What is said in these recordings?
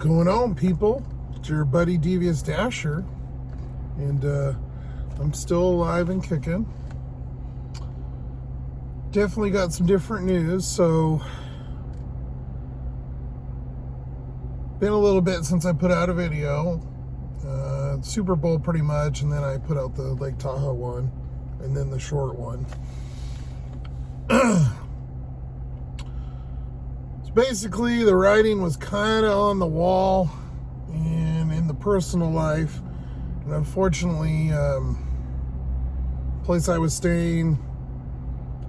Going on, people? It's your buddy Devious Dasher, and I'm still alive and kicking. Definitely got some different news. So been a little bit since I put out a video. Super Bowl pretty much, and then I put out the Lake Tahoe one, and then the short one. So basically, the writing was kind of on the wall and in the personal life. And unfortunately, place I was staying,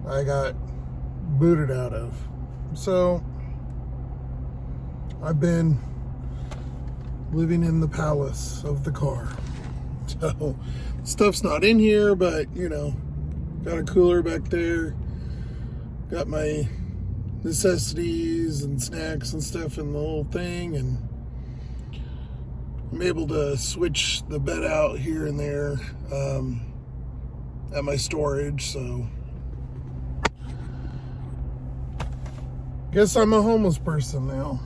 I got booted out of. So I've been living in the palace of the car. So stuff's not in here, but you know, got a cooler back there, got my necessities and snacks and stuff in the whole thing, and I'm able to switch the bed out here and there at my storage. So guess I'm a homeless person now.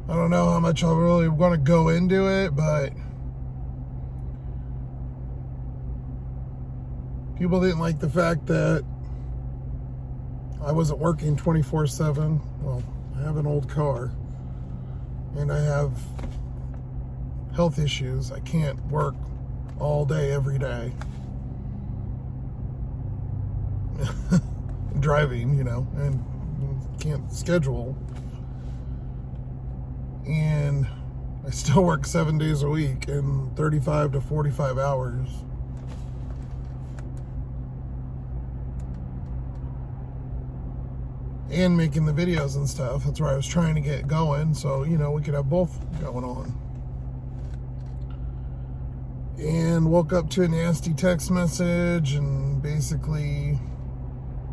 I don't know how much I really want to go into it, but people didn't like the fact that I wasn't working 24/7. Well, I have an old car, and I have health issues. I can't work all day, every day. Driving, you know, and can't schedule. And I still work 7 days a week and 35 to 45 hours. And making the videos and stuff. That's where I was trying to get going, so, you know, we could have both going on. And woke up to a nasty text message and basically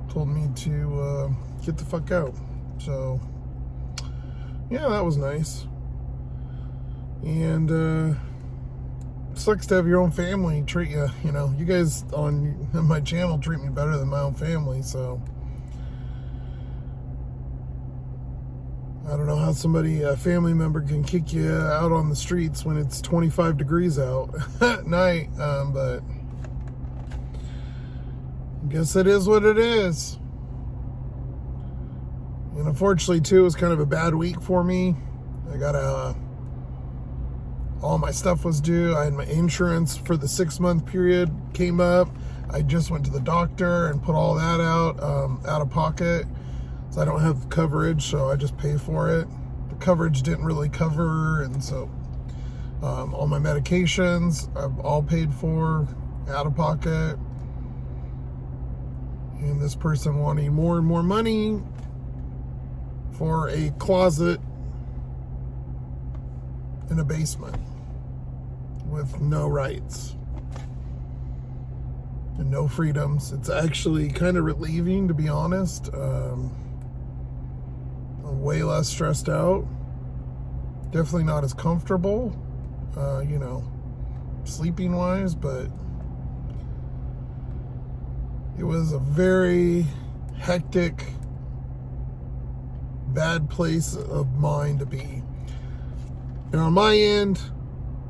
told me to get the fuck out. So yeah, that was nice. And it sucks to have your own family treat you. You know, you guys on my channel treat me better than my own family, so I don't know how a family member can kick you out on the streets when it's 25 degrees out at night, but I guess it is what it is. And unfortunately, too, it was kind of a bad week for me. I got all my stuff was due. I had my insurance for the 6-month period came up. I just went to the doctor and put all that out of pocket. So I don't have coverage, so I just pay for it. The coverage didn't really cover, and so all my medications I've all paid for out of pocket. And this person wanting more and more money for a closet in a basement with no rights and no freedoms. It's actually kind of relieving, to be honest. I'm way less stressed out. Definitely not as comfortable, you know, sleeping wise, but it was a very hectic, bad place of mine to be. And on my end,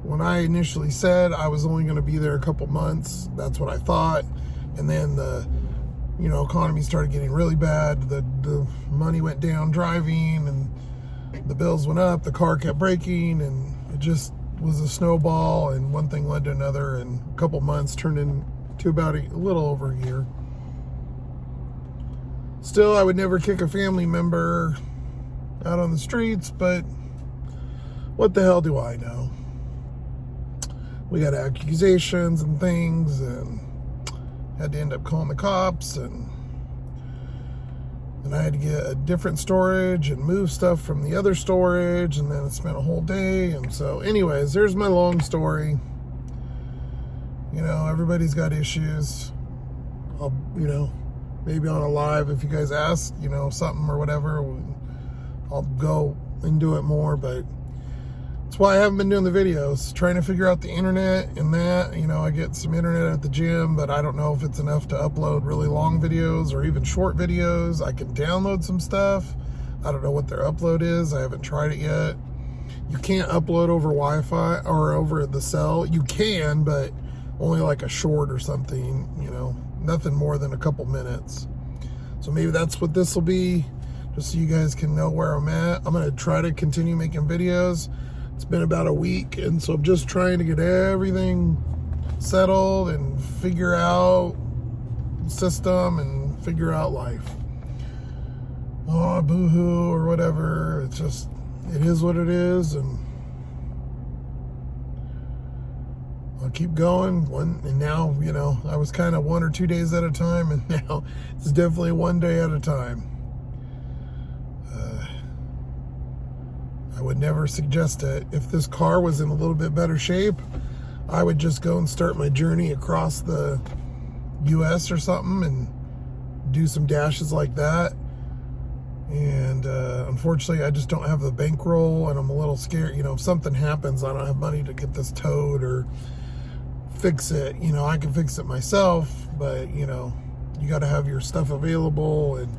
when I initially said I was only going to be there a couple months, that's what I thought. And then the, you know, economy started getting really bad. The money went down driving, and the bills went up. The car kept breaking, and it just was a snowball, and one thing led to another, and a couple months turned into about a little over a year. Still, I would never kick a family member out on the streets, but what the hell do I know? We got accusations and things, and had to end up calling the cops, and then I had to get a different storage and move stuff from the other storage, and then it spent a whole day. And so anyways, there's my long story. You know, everybody's got issues. I'll, you know, maybe on a live, if you guys ask, you know, something or whatever, I'll go and do it more. But That's why I haven't been doing the videos, trying to figure out the internet and that. You know, I get some internet at the gym, but I don't know if it's enough to upload really long videos or even short videos. I can download some stuff. I don't know what their upload is. I haven't tried it yet. You can't upload over Wi-Fi or over the cell. You can, but only like a short or something, you know, nothing more than a couple minutes. So maybe that's what this will be, just so you guys can know where I'm at. I'm going to try to continue making videos. It's been about a week, and so I'm just trying to get everything settled and figure out system and figure out life. Oh, boo-hoo or whatever. It's just, it is what it is, and I'll keep going. And now, you know, I was kind of 1 or 2 days at a time, and now it's definitely 1 day at a time. I would never suggest it. If this car was in a little bit better shape, I would just go and start my journey across the US or something and do some dashes like that. And unfortunately, I just don't have the bankroll, and I'm a little scared. You know, if something happens, I don't have money to get this towed or fix it. You know, I can fix it myself, but, you know, you got to have your stuff available, and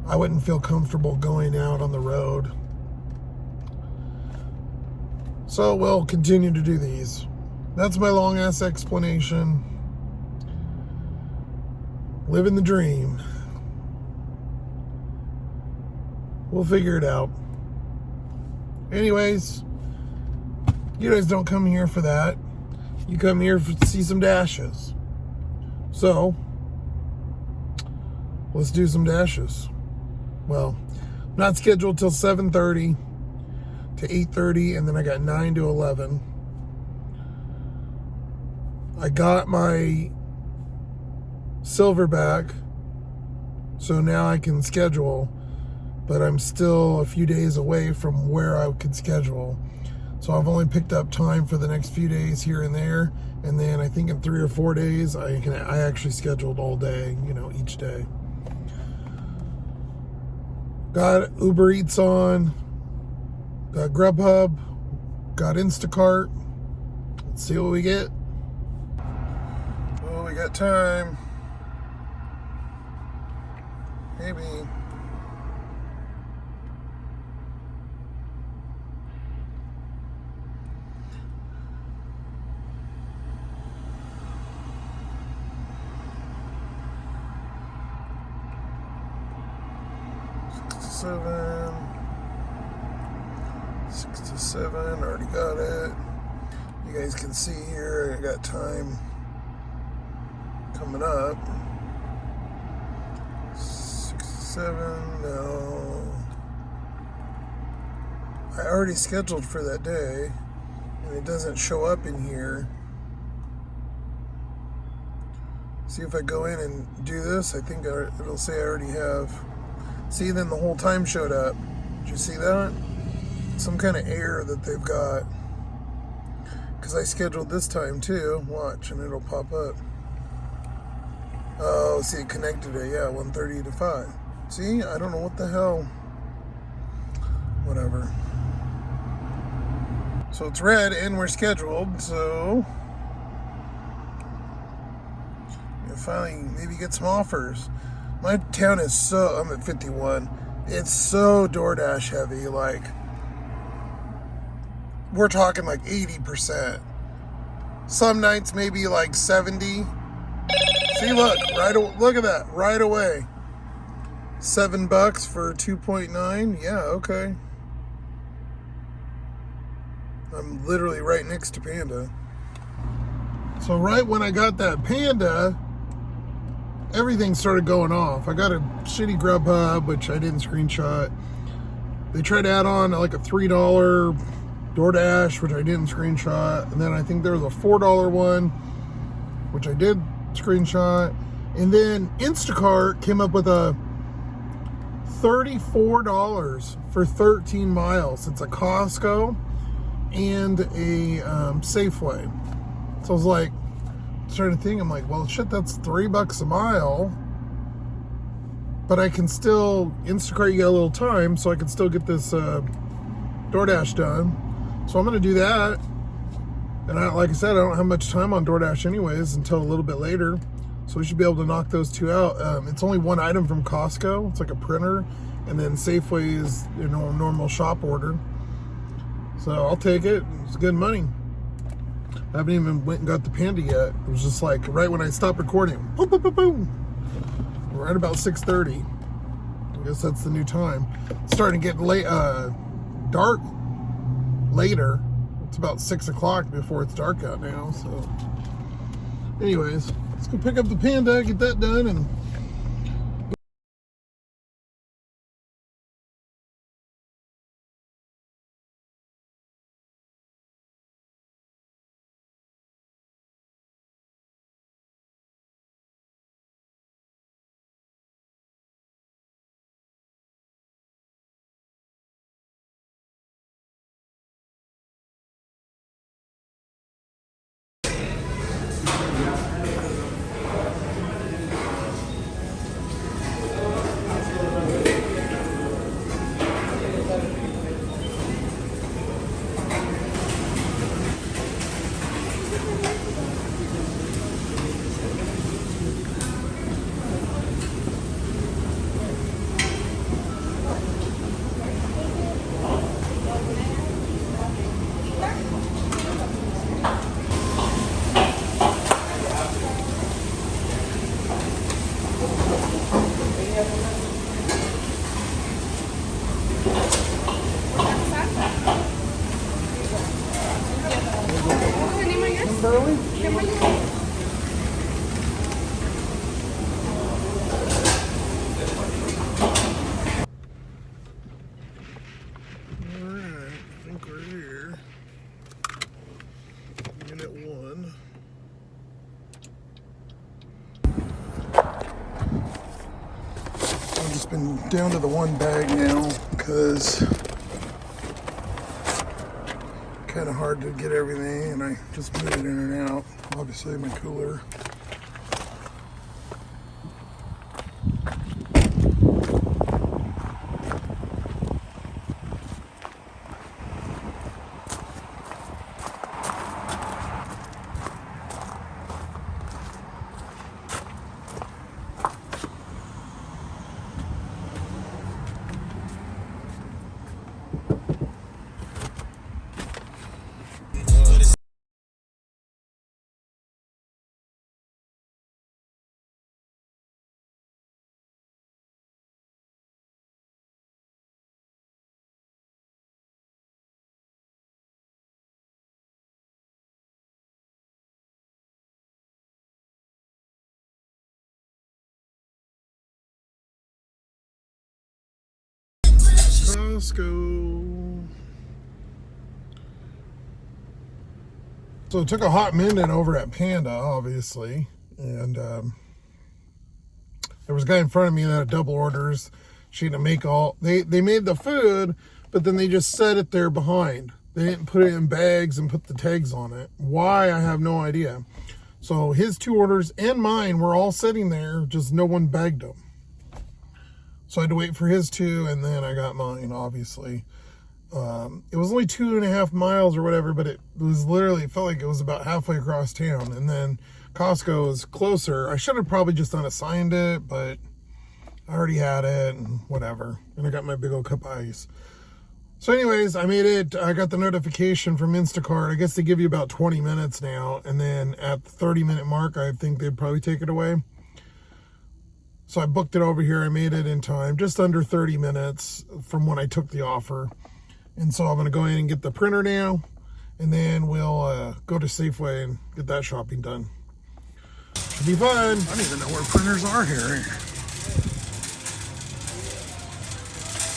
I wouldn't feel comfortable going out on the road. So we'll continue to do these. That's my long-ass explanation. Living the dream. We'll figure it out. Anyways, you guys don't come here for that. You come here to see some dashes. So, let's do some dashes. Well, I'm not scheduled till 7:30 to 8:30, and then I got 9 to 11. I got my silver back, so now I can schedule, but I'm still a few days away from where I could schedule. So I've only picked up time for the next few days here and there, and then I think in 3 or 4 days I actually scheduled all day, you know, each day. Got Uber Eats on, got Grubhub, got Instacart. Let's see what we get. Oh, we got time. Maybe. Six to seven, already got it. You guys can see here, I got time coming up. 6 to 7, no. I already scheduled for that day, and it doesn't show up in here. See if I go in and do this, I think it'll say I already have. See, then the whole time showed up. Did you see that? Some kind of error that they've got. Because I scheduled this time too. Watch, and it'll pop up. Oh, see, it connected it. Yeah, 1:30 to 5. See, I don't know what the hell. Whatever. So it's red, and we're scheduled, so we'll finally maybe get some offers. My town is so, I'm at 51. It's so DoorDash heavy. Like, we're talking like 80%. Some nights maybe like 70. See, look, look at that, right away. $7 for 2.9. Yeah, okay. I'm literally right next to Panda. So right when I got that Panda, everything started going off. I got a shitty Grubhub, which I didn't screenshot. They tried to add on like a $3 DoorDash, which I didn't screenshot. And then I think there was a $4 one, which I did screenshot. And then Instacart came up with a $34 for 13 miles. It's a Costco and a Safeway. So I was like, started thinking, I'm like, well, shit, that's $3 a mile, but I can still Instacart, you get a little time, so I can still get this DoorDash done. So I'm going to do that. And like I said, I don't have much time on DoorDash anyways until a little bit later. So we should be able to knock those two out. It's only one item from Costco. It's like a printer. And then Safeway is, you know, a normal shop order. So I'll take it. It's good money. I haven't even went and got the Panda yet. It was just like right when I stopped recording. Boom, boom, boom, boom. Right about 6:30. I guess that's the new time. It's starting to get late, dark later. It's about 6 o'clock before it's dark out now. So anyways, let's go pick up the Panda, get that done, and Kimberly? Alright, I think we're here. Unit 1. I've just been down to the one bag now because kind of hard to get everything, and I just put it in and out. Obviously my cooler. Costco. So it took a hot minute over at Panda, obviously, and there was a guy in front of me that had double orders. She had to make all, they made the food, but then they just set it there behind. They didn't put it in bags and put the tags on it. Why, I have no idea. So his 2 orders and mine were all sitting there, just no one bagged them. So I had to wait for his 2, and then I got mine, obviously. It was only 2.5 miles or whatever, but it was literally, it felt like it was about halfway across town. And then Costco is closer. I should have probably just unassigned it, but I already had it and whatever. And I got my big old cup of ice. So anyways, I made it. I got the notification from Instacart. I guess they give you about 20 minutes now. And then at the 30-minute mark, I think they'd probably take it away. So I booked it over here. I made it in time, just under 30 minutes from when I took the offer. And so I'm going to go in and get the printer now, and then we'll go to Safeway and get that shopping done. Should be fun. I don't even know where printers are here.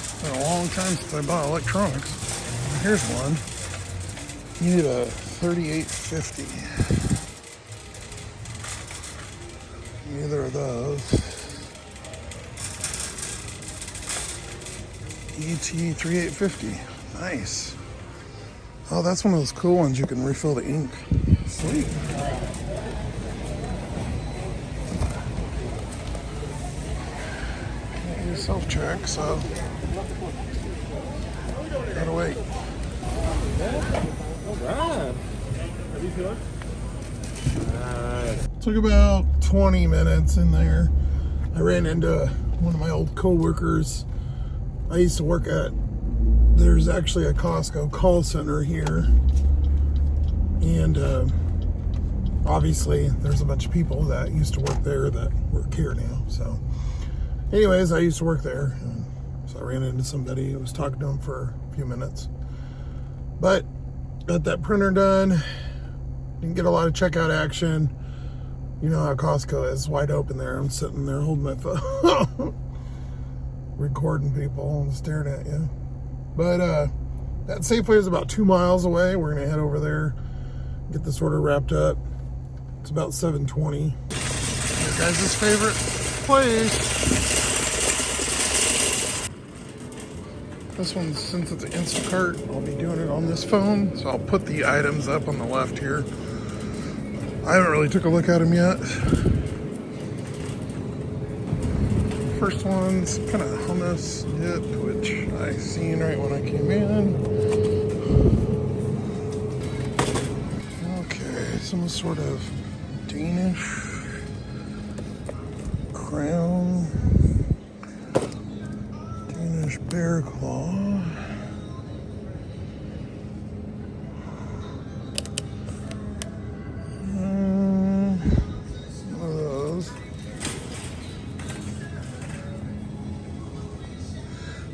It's been a long time since I bought electronics. Here's one. You need a 3850. Neither of those. ET3850. Nice. Oh, that's one of those cool ones you can refill the ink. Sweet. Can't use self-check, so gotta wait. Alright. How do you feel? Took about 20 minutes in there. I ran into one of my old co-workers. I used to work at, there's actually a Costco call center here. And obviously there's a bunch of people that used to work there that work here now. So anyways, I used to work there. And so I ran into somebody. I was talking to him for a few minutes. But got that printer done. Didn't get a lot of checkout action. You know how Costco is, wide open there. I'm sitting there holding my phone, recording people and staring at you. But that Safeway is about 2 miles away. We're gonna head over there, get this order wrapped up. It's about 7:20. Your guys' favorite place. This one, since it's an Instacart, I'll be doing it on this phone. So I'll put the items up on the left here. I haven't really took a look at them yet. First one's kind of hummus dip, which I seen right when I came in. Okay, some sort of Danish crown, Danish bear claw.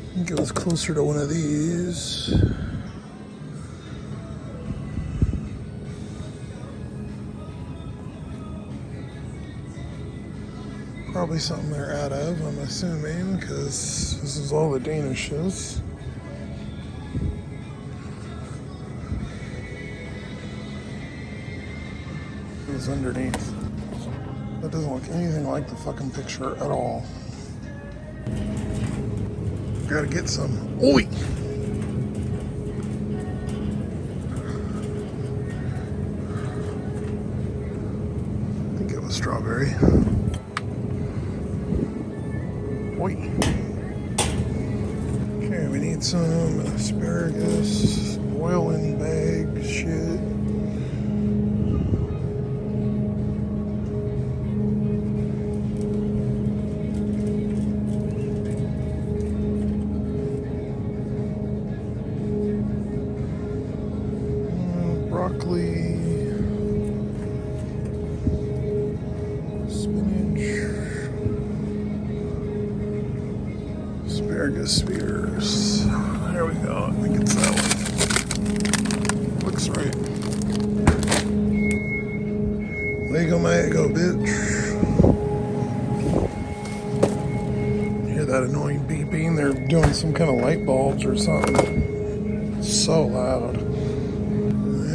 I think it was closer to one of these. Probably something they're out of, I'm assuming, because this is all the Danishes. It was underneath. That doesn't look anything like the fucking picture at all. Gotta get some. Oi! I think it was strawberry. Oi! Okay, we need some asparagus, oil in bag shit. Broccoli, spinach, asparagus spears. There we go. I think it's that one. Looks right. Lego my ego, bitch. Hear that annoying beeping? They're doing some kind of light bulbs or something. So loud.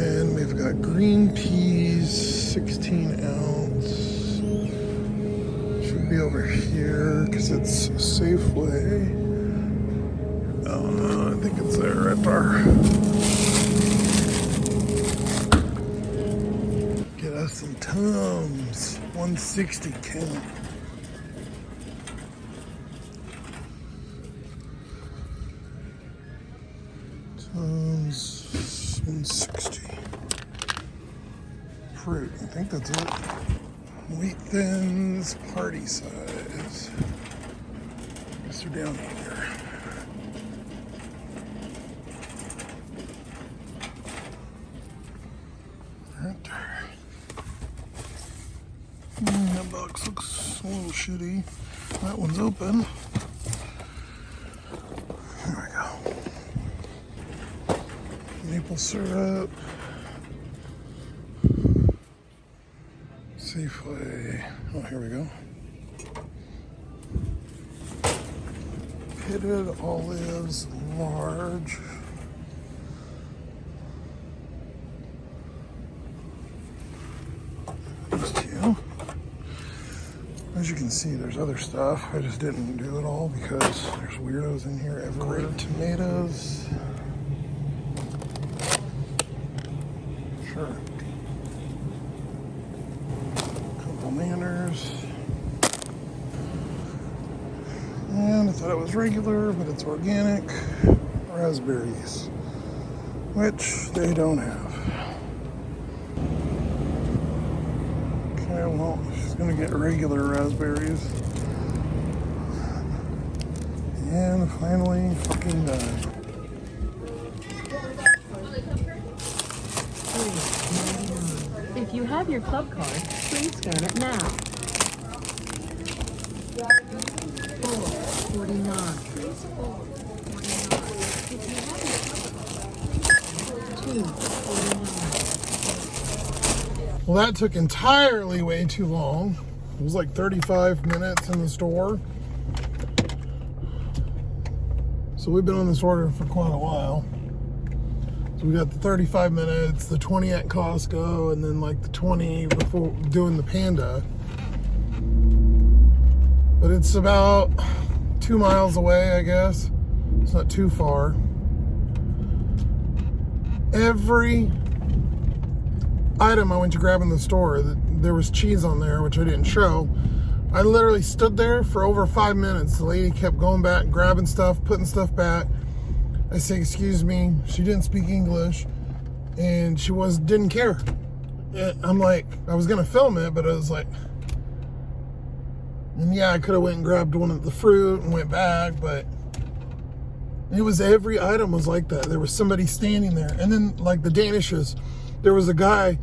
And we've got green peas, 16 ounce. Should be over here because it's Safeway. I think it's there right there. Get us some Tums, 160 count. Tums, 160. Fruit, I think that's it. Wheat Thins, party size. Guess they're down here. Right there. That box looks a little shitty. That one's open. There we go. Maple syrup. Safeway. Oh, here we go. Pitted olives, large. These two. As you can see, there's other stuff. I just didn't do it all because there's weirdos in here everywhere. Great tomatoes. Sure. Manners. And I thought it was regular, but it's organic. Raspberries. which they don't have. Okay, well, she's gonna get regular raspberries. And finally, fucking done. If you have your club card, please scan it now. 449. Please forward 49. If you have your club card, 249. Well, that took entirely way too long. It was like 35 minutes in the store. So we've been on this order for quite a while. So we got the 35 minutes, the 20 at Costco, and then like the 20 before doing the Panda. But it's about 2 miles away, I guess. It's not too far. Every item I went to grab in the store, there was cheese on there, which I didn't show. I literally stood there for over 5 minutes. The lady kept going back, grabbing stuff, putting stuff back. I say, excuse me. She didn't speak English, and she didn't care. I'm like, I was gonna film it, but I was like, and yeah, I could have went and grabbed one of the fruit and went back, but it was every item was like that. There was somebody standing there, and then like the Danishes, there was a guy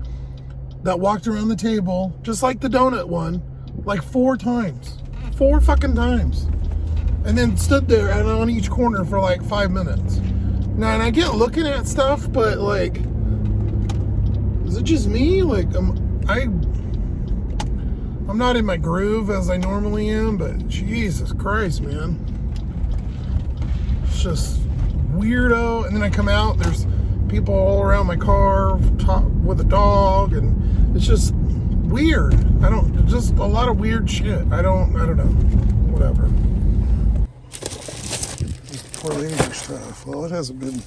that walked around the table just like the donut one, like 4 times, 4 fucking times. And then stood there and on each corner for like 5 minutes. Now, and I get looking at stuff, but like, is it just me? Like, I'm not in my groove as I normally am, but Jesus Christ, man. It's just weirdo. And then I come out, there's people all around my car with a dog, and it's just weird. Just a lot of weird shit. I don't know. Whatever. Tornado stuff. Well, it hasn't been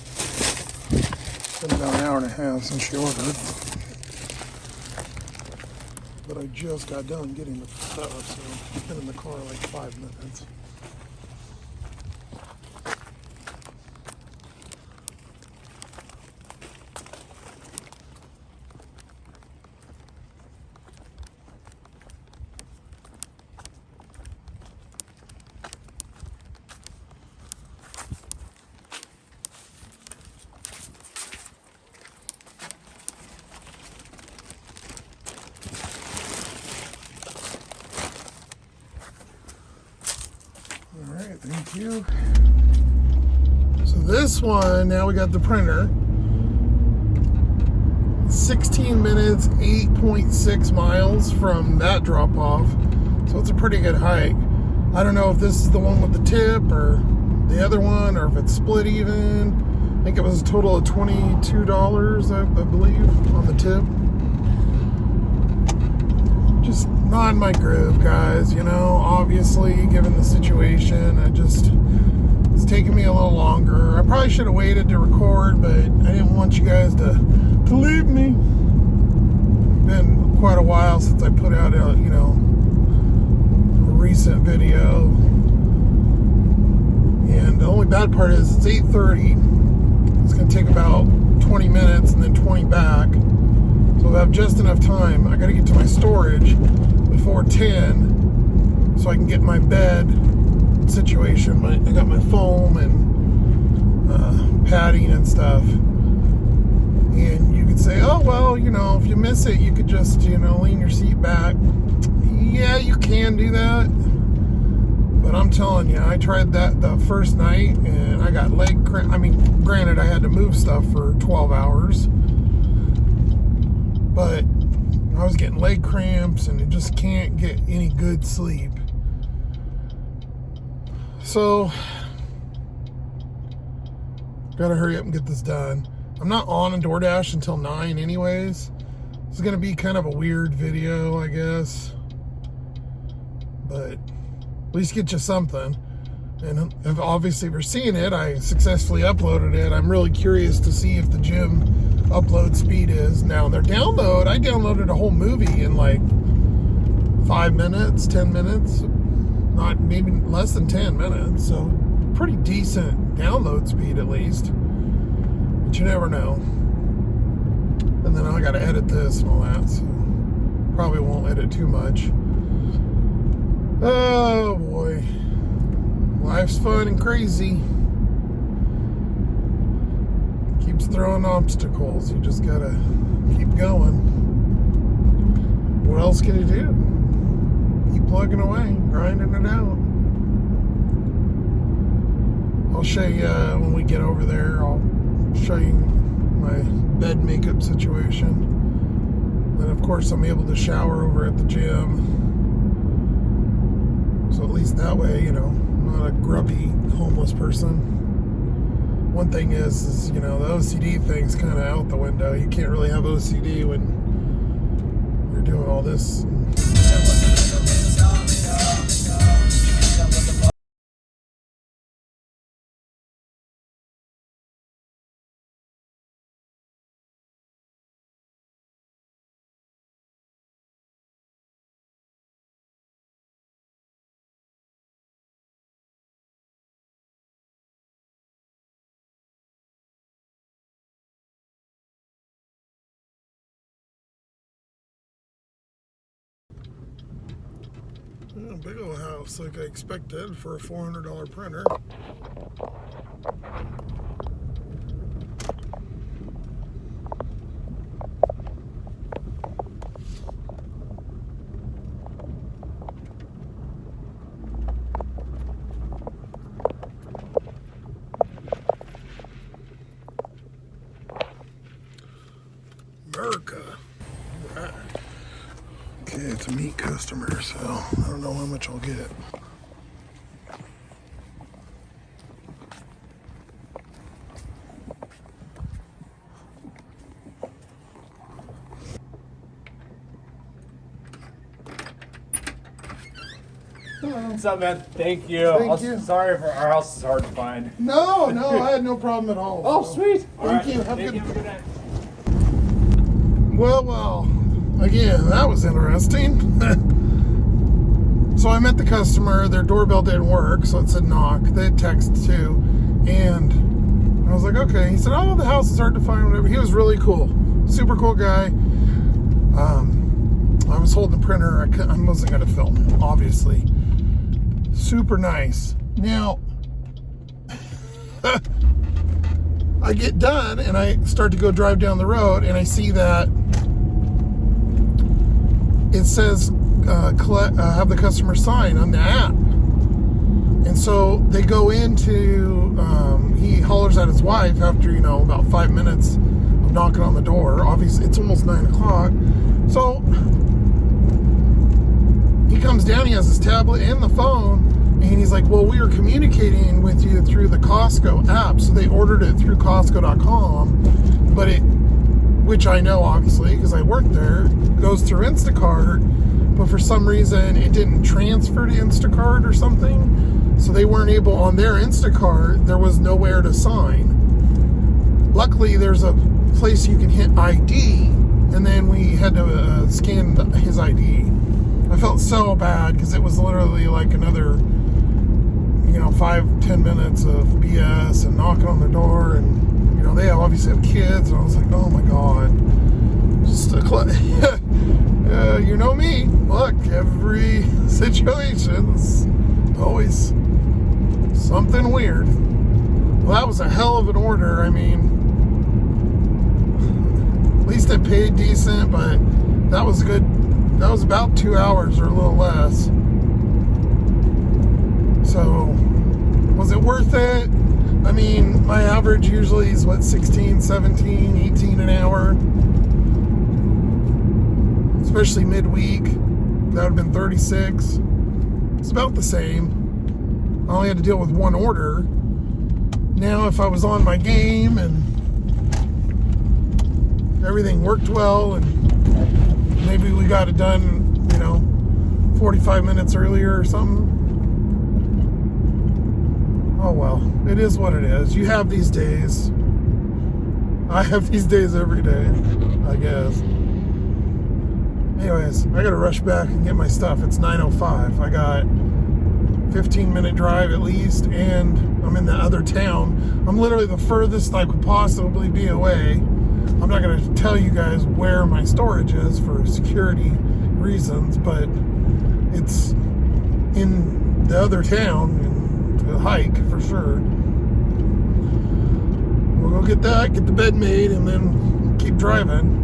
about an hour and a half since she ordered. But I just got done getting the stuff, so I've been in the car like 5 minutes. All right, thank you. So this one, now we got the printer. 16 minutes, 8.6 miles from that drop off. So it's a pretty good hike. I don't know if this is the one with the tip or the other one, or if it's split even. I think it was a total of $22, I believe, on the tip. Just not in my groove, guys, you know, obviously, given the situation. It's taking me a little longer. I probably should have waited to record, but I didn't want you guys to leave me. It's been quite a while since I put out a recent video. And the only bad part is it's 8:30. It's going to take about 20 minutes and then 20 back. So I have just enough time. I got to get to my storage before 10 so I can get my bed situation. I got my foam and padding and stuff. And you could say, oh, well, if you miss it, you could just, lean your seat back. Yeah, you can do that. But I'm telling you, I tried that the first night and I got leg cramp. I mean, granted, I had to move stuff for 12 hours. But I was getting leg cramps and it just can't get any good sleep. So, gotta hurry up and get this done. I'm not on DoorDash until 9 anyways. This is gonna be kind of a weird video, I guess. But at least get you something. And if obviously if you're seeing it, I successfully uploaded it. I'm really curious to see if the gym upload speed is. Now I downloaded a whole movie in like 5 minutes, 10 minutes, not maybe less than 10 minutes. So pretty decent download speed at least. But you never know. And then I got to edit this and all that, so probably won't edit too much. Oh boy. Life's fun and crazy. Keeps throwing obstacles. You just got to keep going. What else can you do? Keep plugging away, grinding it out. I'll show you when we get over there. I'll show you my bed makeup situation. Then of course I'm able to shower over at the gym. So at least that way, you know, I'm not a grubby homeless person. One thing is, you know, the OCD thing's kind of out the window. You can't really have OCD when you're doing all this. Oh, big old house, like I expected for a $400 printer. America. All right. Okay, it's a meat customer, so I don't know how much I'll get. What's up, man? Thank you. Thank you. Sorry for our house is hard to find. No, I had no problem at all. Oh, sweet. Thank you. Have a Thank good- you. Have a good night. Well, again, that was interesting. So I met the customer, their doorbell didn't work, so it said knock. They had text too. And I was like, okay. He said, oh, the house is hard to find, whatever. He was really cool. Super cool guy. I was holding the printer. I wasn't going to film it, obviously. Super nice. Now, I get done and I start to go drive down the road and I see that it says have the customer sign on the app. And so they go into, he hollers at his wife after, you know, about 5 minutes of knocking on the door. Obviously, it's almost 9 o'clock. So he comes down, he has his tablet and the phone, and he's like, well, we were communicating with you through the Costco app. So they ordered it through Costco.com, but which I know obviously because I work there, goes through Instacart, but for some reason it didn't transfer to Instacart or something. So they weren't able, on their Instacart, there was nowhere to sign. Luckily, there's a place you can hit ID, and then we had to scan his ID. I felt so bad because it was literally like another, 5-10 minutes of BS and knocking on the door, and they obviously have kids, and I was like, oh my god, just you know me. Look, every situation's always something weird. Well, that was a hell of an order. I mean, at least I paid decent, but that was good. That was about 2 hours or a little less. So, was it worth it? I mean, my average usually is 16, 17, 18 an hour. Especially midweek. That would have been 36. It's about the same. I only had to deal with one order. Now, if I was on my game and everything worked well and maybe we got it done, 45 minutes earlier or something. Oh well, it is what it is. You have these days. I have these days every day, I guess. Anyways, I gotta rush back and get my stuff. It's 9:05. I got 15-minute drive at least, and I'm in the other town. I'm literally the furthest I could possibly be away. I'm not going to tell you guys where my storage is for security reasons, but it's in the other town and to hike for sure. We'll go get that, get the bed made, and then keep driving.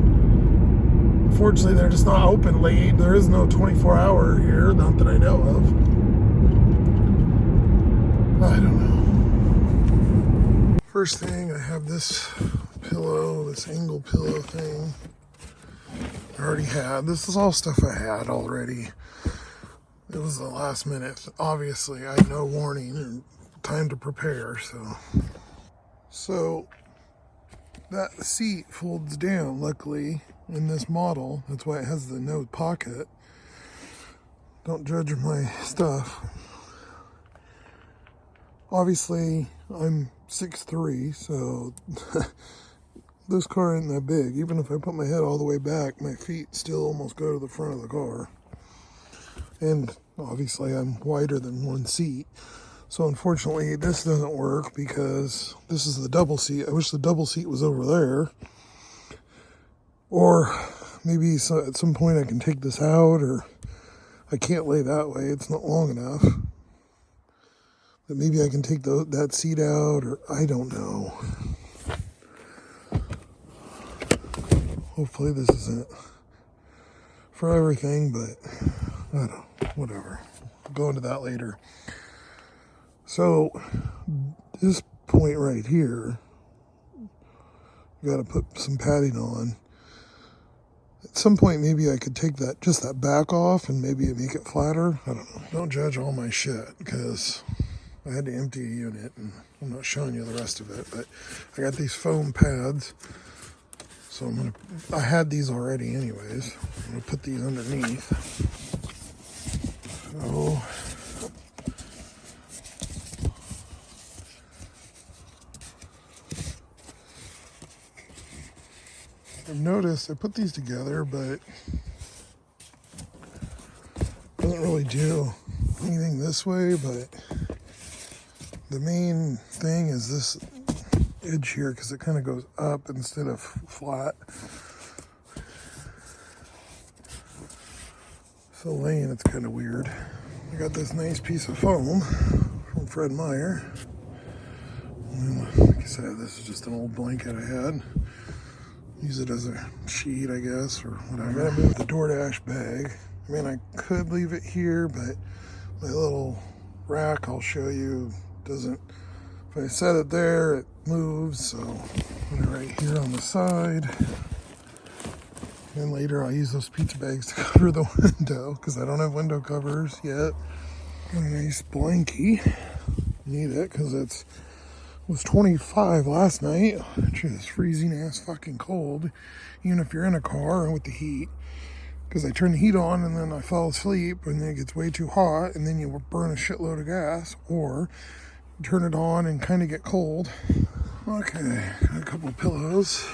Unfortunately, they're just not open late. There is no 24-hour here, not that I know of. I don't know. First thing, I have this pillow, this angle pillow thing. I already had. This is all stuff I had already. It was the last minute. Obviously, I had no warning and time to prepare, So that seat folds down, luckily, in this model. That's why it has the no pocket. Don't judge my stuff. Obviously, I'm 6'3", so this car isn't that big. Even if I put my head all the way back, my feet still almost go to the front of the car. And obviously, I'm wider than one seat. So unfortunately, this doesn't work because this is the double seat. I wish the double seat was over there. Or maybe at some point I can take this out, or I can't lay that way. It's not long enough. But maybe I can take that seat out, or I don't know. Hopefully this isn't for everything, but I don't know, whatever. I'll go into that later. So this point right here, you got to put some padding on. At some point, maybe I could take just that back off and maybe make it flatter. I don't know. Don't judge all my shit because I had to empty a unit and I'm not showing you the rest of it, but I got these foam pads. So I had these already anyways. I'm gonna put these underneath. So I've noticed I put these together, but it doesn't really do anything this way, but the main thing is this edge here because it kind of goes up instead of flat. So laying, it's kind of weird. I got this nice piece of foam from Fred Meyer. And like I said, this is just an old blanket I had. Use it as a sheet, I guess, or whatever. I gotta move the DoorDash bag. I mean, I could leave it here, but my little rack, I'll show you, doesn't, if I set it there, it moves, so put it right here on the side. And later I'll use those pizza bags to cover the window, because I don't have window covers yet. Got a nice blankie. Need it, because it was 25 last night, which is freezing ass fucking cold, even if you're in a car with the heat. Because I turn the heat on and then I fall asleep and then it gets way too hot and then you burn a shitload of gas, or you turn it on and kind of get cold. Okay, got a couple pillows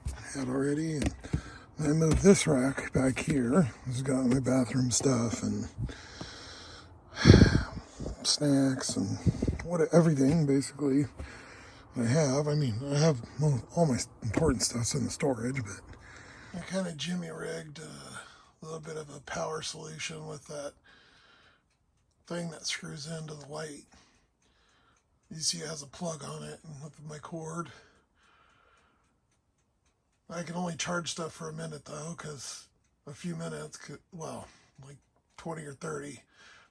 I had already, and I moved this rack back here. This has got my bathroom stuff and snacks and everything basically I have. I mean, I have all my important stuff's in the storage, but I kind of jimmy rigged a little bit of a power solution with that thing that screws into the light. You see it has a plug on it, and with my cord. I can only charge stuff for a minute though, because a few minutes, well, like 20 or 30,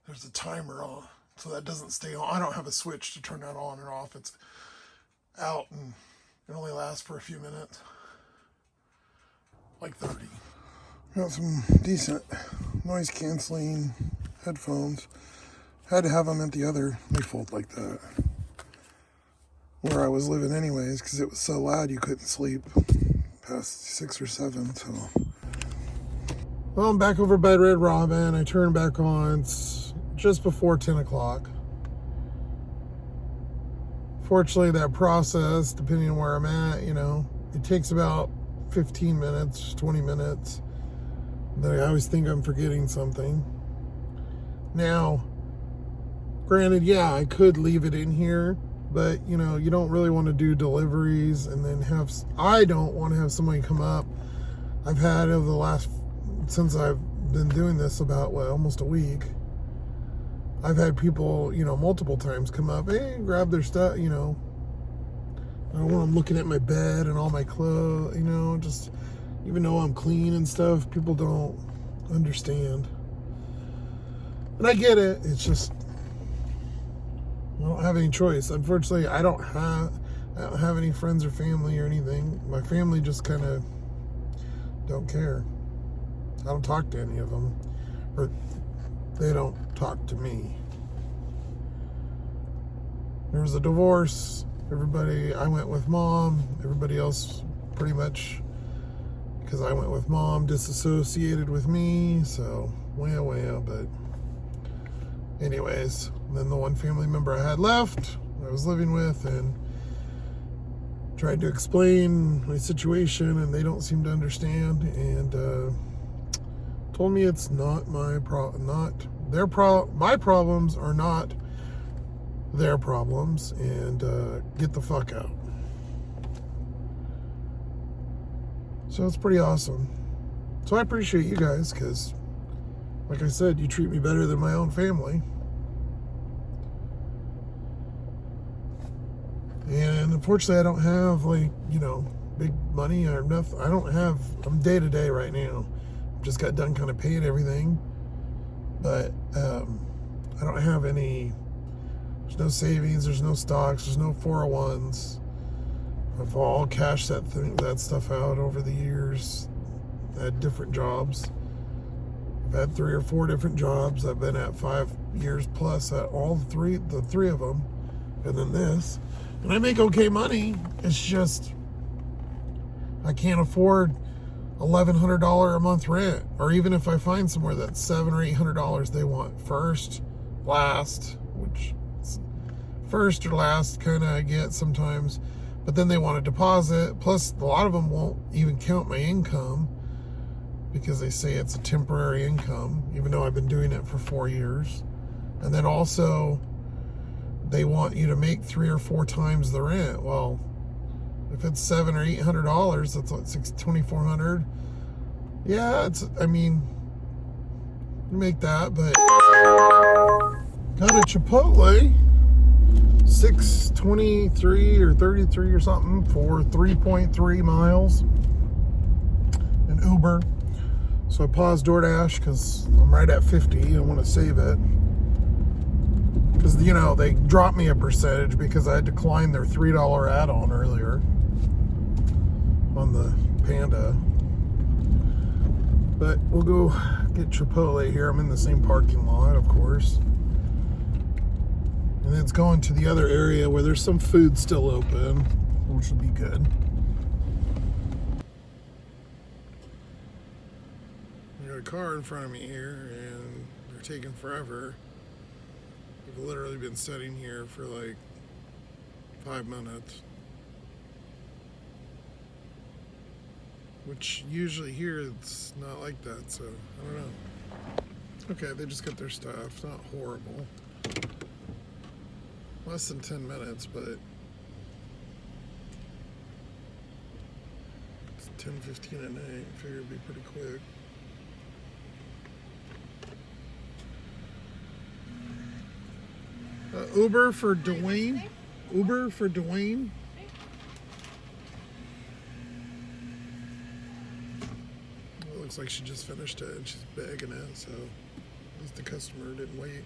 there's a timer on. So that doesn't stay on. I don't have a switch to turn that on or off. It's out and it only lasts for a few minutes. Like 30. Got some decent noise canceling headphones. Had to have them at the other. They fold like that. Where I was living anyways, because it was so loud you couldn't sleep past 6 or 7. So, well, I'm back over by Red Robin. I turned back on. It's just before 10 o'clock. Fortunately, that process, depending on where I'm at, it takes about 15 minutes, 20 minutes. Then I always think I'm forgetting something. Now, Granted, yeah, I could leave it in here, but you know, you don't really want to do deliveries and then I don't want to have somebody come up. I've had over the last, since I've been doing this about, almost a week, I've had people, you know, multiple times come up, hey, grab their stuff, you know. I don't want them looking at my bed and all my clothes, you know, just, even though I'm clean and stuff, people don't understand. And I get it, it's just, I don't have any choice. Unfortunately, I don't have any friends or family or anything. My family just kind of don't care. I don't talk to any of them, or they don't talk to me. There was a divorce. I went with mom. Everybody else pretty much, because I went with mom, disassociated with me. So, well, but anyways, then the one family member I had left, I was living with, and tried to explain my situation, and they don't seem to understand, and told me it's not my problem, my problems are not their problems, and get the fuck out. So it's pretty awesome. So I appreciate you guys, because like I said, you treat me better than my own family. And unfortunately, I don't have, like, you know, big money or nothing. I'm day to day right now. Just got done kind of paying everything. But I don't have any, there's no savings, there's no stocks, there's no 401s. I've all cashed that stuff out over the years. I had different jobs. I've had 3 or 4 different jobs. I've been at 5 years plus at all the three of them. And then this. And I make okay money. It's just, I can't afford $1,100 a month rent. Or even if I find somewhere that's $700 or $800, they want first, last, which first or last kind of I get sometimes. But then they want a deposit. Plus, a lot of them won't even count my income because they say it's a temporary income, even though I've been doing it for 4 years. And then also, they want you to make 3 or 4 times the rent. Well, if it's $700 or $800, that's what, $2,400. Yeah, I mean, you make that, but got a Chipotle, $6.23 or $33 or something for 3.3 miles. An Uber. So I paused DoorDash because I'm right at 50. I want to save it. Because, you know, they dropped me a percentage because I declined their $3 add-on earlier on the Panda. But we'll go get Chipotle here. I'm in the same parking lot, of course. And it's going to the other area where there's some food still open, which will be good. I got a car in front of me here, and they're taking forever. I've literally been sitting here for like 5 minutes. Which usually here it's not like that, so I don't know. Okay, they just got their stuff. It's not horrible. Less than 10 minutes, but it's 10:15 at night. I figured it'd be pretty quick. Uber for Dwayne. Uber for Dwayne. Well, it looks like she just finished it and she's bagging it, so at least the customer didn't wait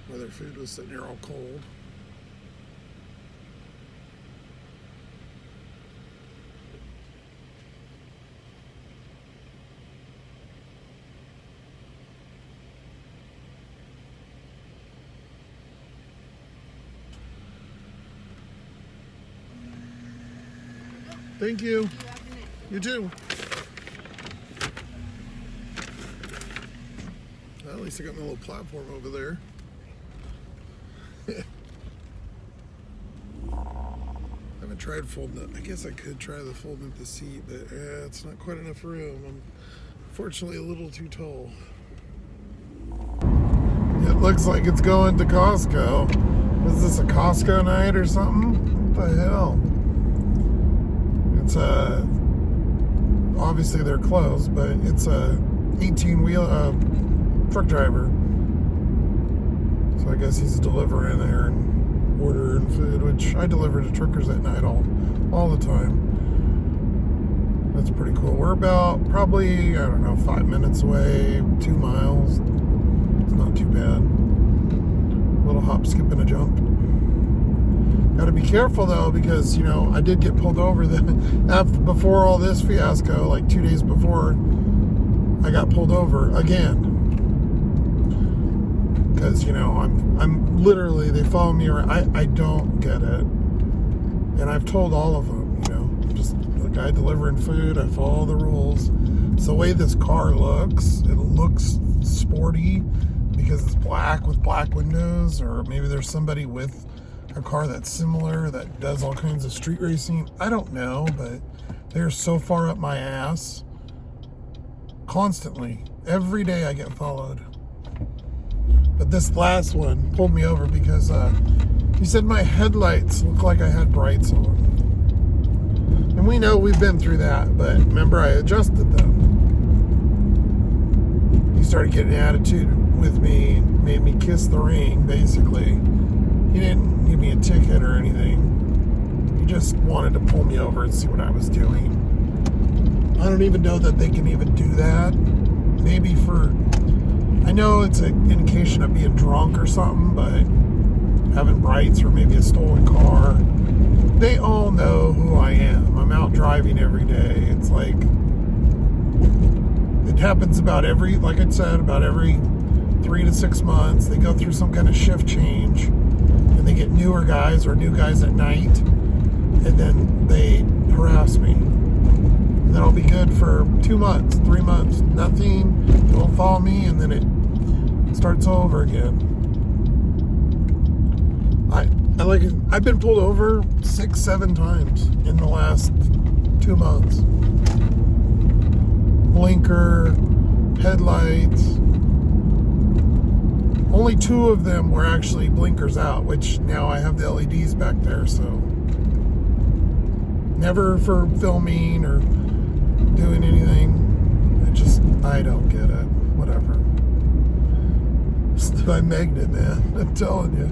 while their food was sitting there all cold. Thank you. You too. Well, at least I got my little platform over there. I haven't tried folding it. I guess I could try the folding up the seat, but it's not quite enough room. I'm fortunately a little too tall. Yep, looks like it's going to Costco. Was this a Costco night or something? What the hell? It's obviously they're closed, but it's a 18-wheel truck driver. So I guess he's delivering there and ordering food, which I deliver to truckers at night all the time. That's pretty cool. We're about probably, I don't know, 5 minutes away, 2 miles. It's not too bad. A little hop, skip, and a jump. Got to be careful though, because I did get pulled over before all this fiasco, like 2 days before. I got pulled over again because I'm literally, they follow me around. I don't get it, and I've told all of them, just the guy delivering food. I follow the rules. It's the way this car looks. It looks sporty because it's black with black windows, or maybe there's somebody with a car that's similar that does all kinds of street racing. I don't know, but they're so far up my ass constantly. Every day I get followed. But this last one pulled me over because he said my headlights look like I had brights on. And we know we've been through that, but remember I adjusted them. He started getting an attitude with me, made me kiss the ring, basically. He didn't give me a ticket or anything. He just wanted to pull me over and see what I was doing. I don't even know that they can even do that. Maybe I know it's an indication of being drunk or something, but having brights or maybe a stolen car, they all know who I am. I'm out driving every day. It's like, it happens about every 3 to 6 months. They go through some kind of shift change, and they get newer guys or new guys at night, and then they harass me. And then I'll be good for 2 months, 3 months, nothing. They won't follow me, and then it starts over again. I've been pulled over 6-7 times in the last 2 months. Blinker, headlights. Only 2 of them were actually blinkers out, which now I have the LEDs back there, so never for filming or doing anything. I don't get it. Whatever. It's my magnet, man. I'm telling you.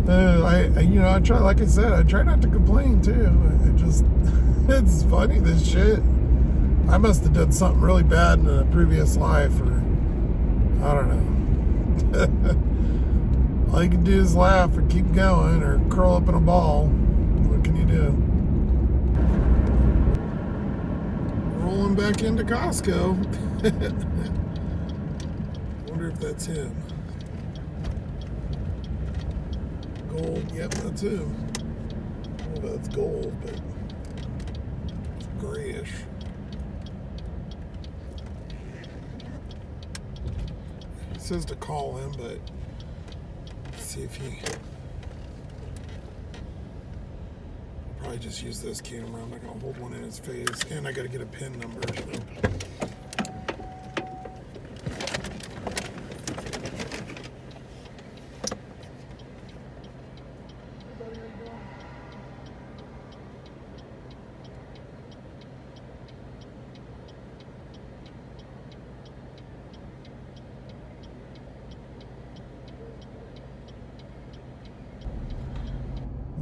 I try, like I said, I try not to complain too. It's funny, this shit. I must have done something really bad in a previous life, or I don't know. All you can do is laugh and keep going, or curl up in a ball. What can you do? Rolling back into Costco. Wonder if that's him. Gold, yep, that's him. I don't know if that's gold, but it's grayish. It says to call him, but let's see if he... I'll probably just use this camera. I'm not gonna hold one in his face, and I gotta get a PIN number. So.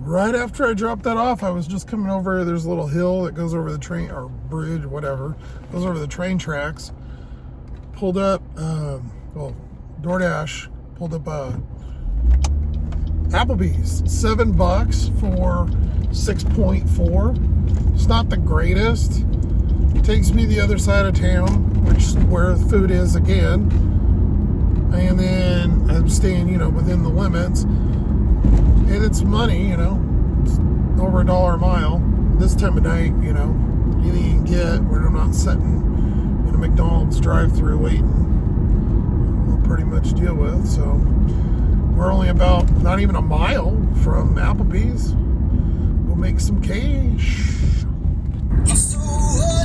Right after I dropped that off, I was just coming over. There's a little hill that goes over the train, or bridge, whatever, goes over the train tracks. Pulled up, DoorDash pulled up Applebee's. $7 for 6.4. It's not the greatest. It takes me the other side of town, which is where the food is again. And then I'm staying, within the limits. And it's money, it's over $1 a mile. This time of night, anything you can get where I'm not sitting in a McDonald's drive-thru waiting, I'll pretty much deal with. So we're only about not even a mile from Applebee's. We'll make some cash. I'm so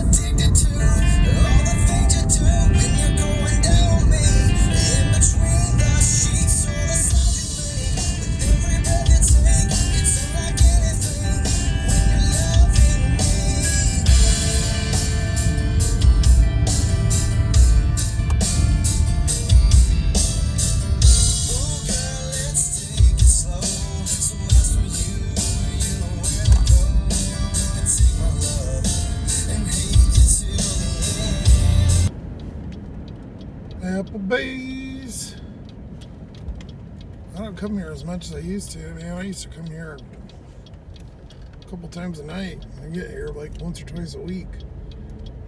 addicted to all the things you do when you're going down me in between the sheets. Applebee's. I don't come here as much as I used to. Man, I used to come here a couple times a night. I get here like once or twice a week.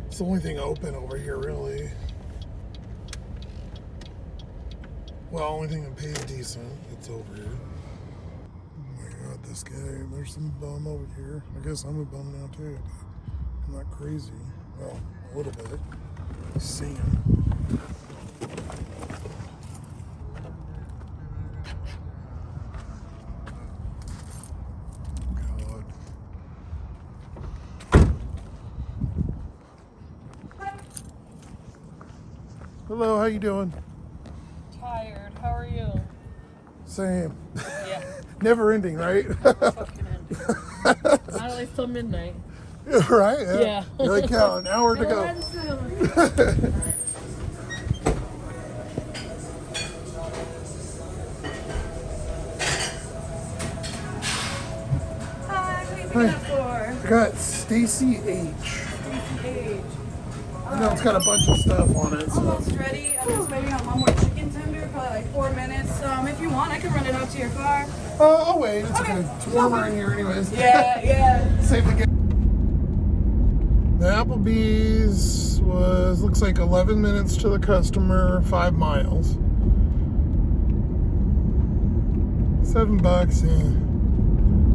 It's the only thing open over here, really. Well, only thing that pays decent. It's over here. Oh my God, this guy. There's some bum over here. I guess I'm a bum now too, but I'm not crazy. Well, a little bit. Seeing. Hello, how you doing? Tired. How are you? Same. Yeah. Never ending, right? Fucking end. Not at least till midnight. Right? Yeah. You're like, yeah, an hour to It'll go. end soon. Hi, what are you picking up for? I got Stacy H. Age. I know it's got a bunch of stuff on it. So. Almost ready. I'm just waiting on one more chicken tender, probably like 4 minutes. If you want, I can run it out to your car. Oh, I'll wait. It's okay. It's warmer in here anyways. Yeah. Save the game. The Applebee's looks like 11 minutes to the customer, 5 miles. $7, yeah.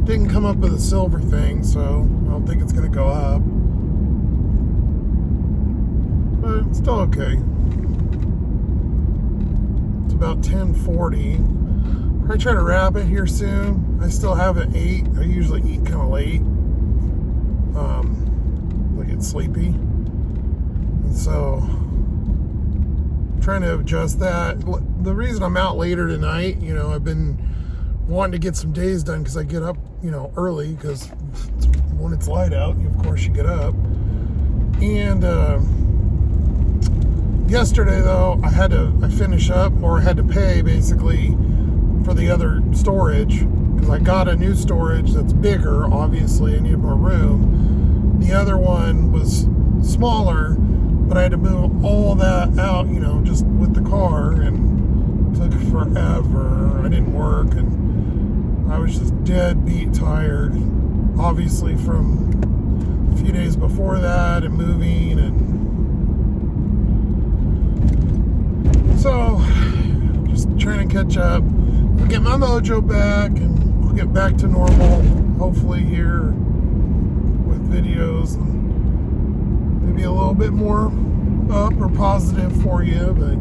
Didn't come up with a silver thing, so I don't think it's gonna go up. But it's still okay. It's about 10:40. I try to wrap it here soon. I still have it 8. I usually eat kind of late. I get sleepy. And so I'm trying to adjust that. The reason I'm out later tonight, I've been wanting to get some days done because I get up, early because when it's light out, of course you get up. And yesterday though, I finish up, or I had to pay basically for the other storage because I got a new storage that's bigger. Obviously, I need more room. The other one was smaller, but I had to move all that out, just with the car, and it took forever. I didn't work, and I was just dead beat tired, obviously from a few days before that and moving, and so just trying to catch up. I'll get my mojo back, and we'll get back to normal, hopefully here with videos, and maybe a little bit more up or positive for you, but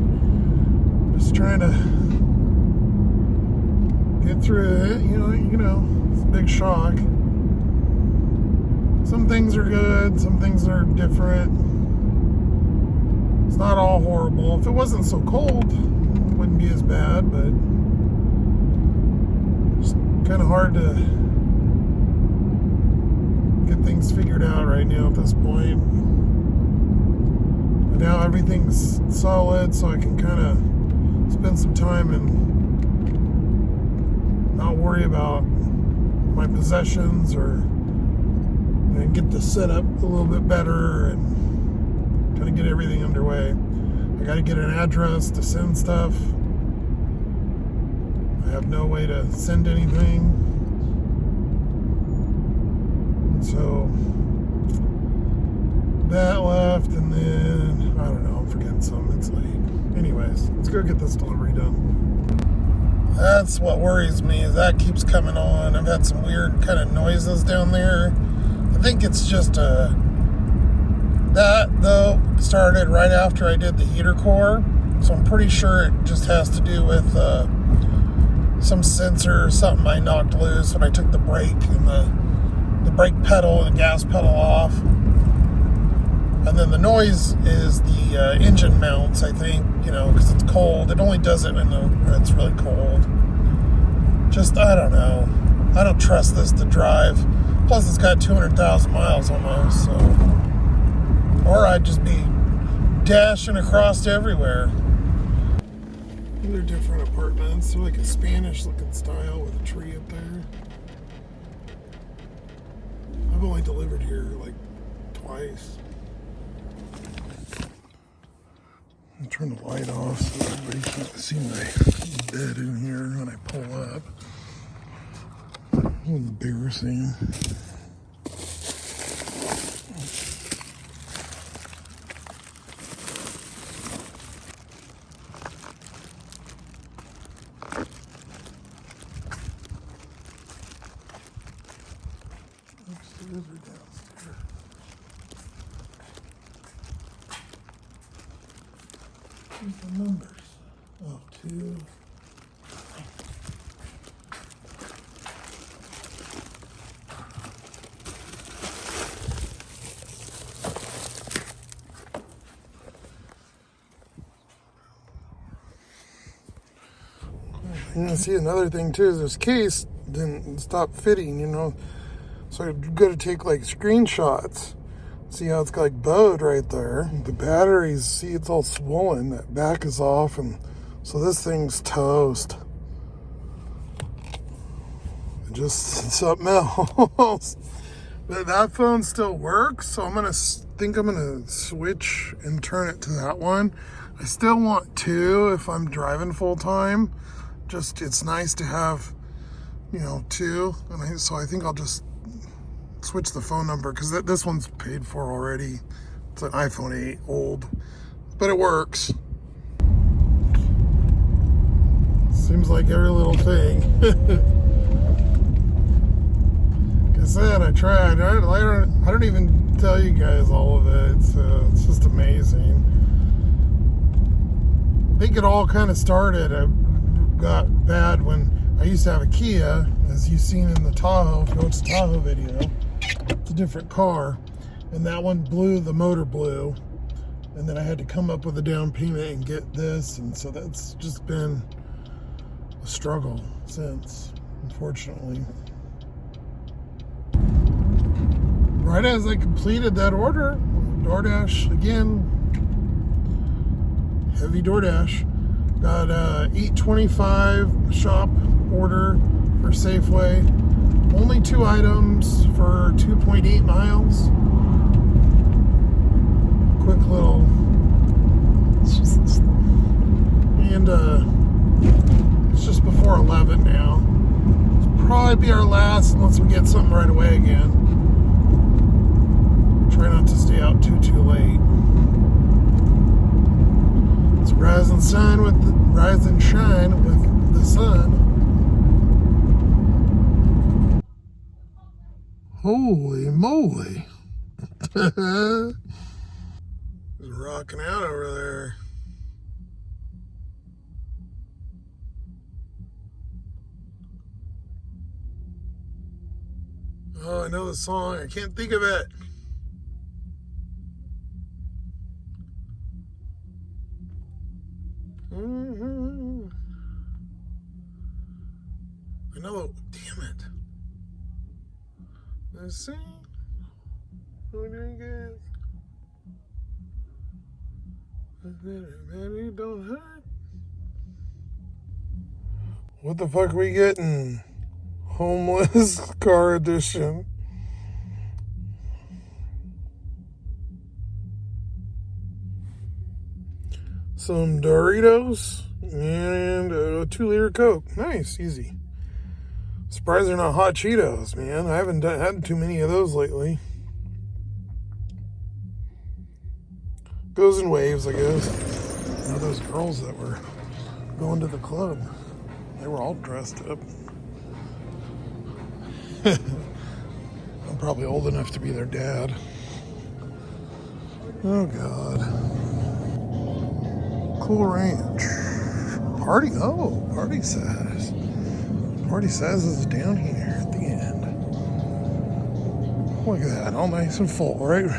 just trying to get through it. It's a big shock. Some things are good, some things are different. It's not all horrible. If it wasn't so cold, it wouldn't be as bad, but it's kind of hard to get things figured out right now at this point. But now everything's solid, so I can kind of spend some time and not worry about my possessions, or get the setup a little bit better and kind of get everything underway. I got to get an address to send stuff. I have no way to send anything. And so that left, and then I don't know, I'm forgetting something. It's late. Anyways, let's go get this delivery done. That's what worries me, is that keeps coming on. I've had some weird kind of noises down there. I think it's just that though started right after I did the heater core, so I'm pretty sure it just has to do with some sensor or something I knocked loose when I took the brake and the brake pedal and the gas pedal off. And then the noise is the engine mounts, I think, because it's cold. It only does it when it's really cold. Just, I don't know. I don't trust this to drive. Plus, it's got 200,000 miles almost, so. Or I'd just be dashing across everywhere. They're different apartments. They're like a Spanish-looking style with a tree up there. I've only delivered here like twice. I'm trying turn the light off so everybody can't see my bed in here when I pull up. Embarrassing. Upstairs or downstairs? Where's the numbers? Oh, 2. And see, another thing too is this case didn't stop fitting, you know. So I've got to take like screenshots. See how it's got like bowed right there. The batteries, see, it's all swollen. That back is off, and so this thing's toast. Just something else. But that phone still works, so I'm gonna switch and turn it to that one. I still want 2 if I'm driving full time. Just, it's nice to have, you know, 2, and so I think I'll just switch the phone number, because this one's paid for already. It's an iPhone 8, old, but it works. Seems like every little thing. Like I said, I tried. I don't even tell you guys all of it. It's just amazing. I think it all kind of started. Got bad when I used to have a Kia, as you've seen in the Tahoe. If you watch the Tahoe video, it's a different car, and that one blew, the motor blew, and then I had to come up with a down payment and get this, and so that's just been a struggle since, unfortunately. Right as I completed that order, DoorDash again, heavy DoorDash. Got a $8.25 shop order for Safeway. Only 2 items for 2.8 miles. Quick little. And it's just before 11 now. It'll probably be our last unless we get something right away again. Try not to stay out too late. It's rise and shine with the sun. Holy moly. It's rocking out over there. Oh, I know the song. I can't think of it. I know, damn it. Let's see. We're doing good. Baby, don't hurt. What the fuck are we getting? Homeless car edition. Some Doritos and a 2-liter Coke. Nice, easy. Surprised they're not hot Cheetos, man. I haven't had too many of those lately. Goes in waves, I guess. You know, those girls that were going to the club, they were all dressed up. I'm probably old enough to be their dad. Oh, God. Cool Ranch. Party, oh, party size. Party size is down here at the end. Look at that, all nice and full, right?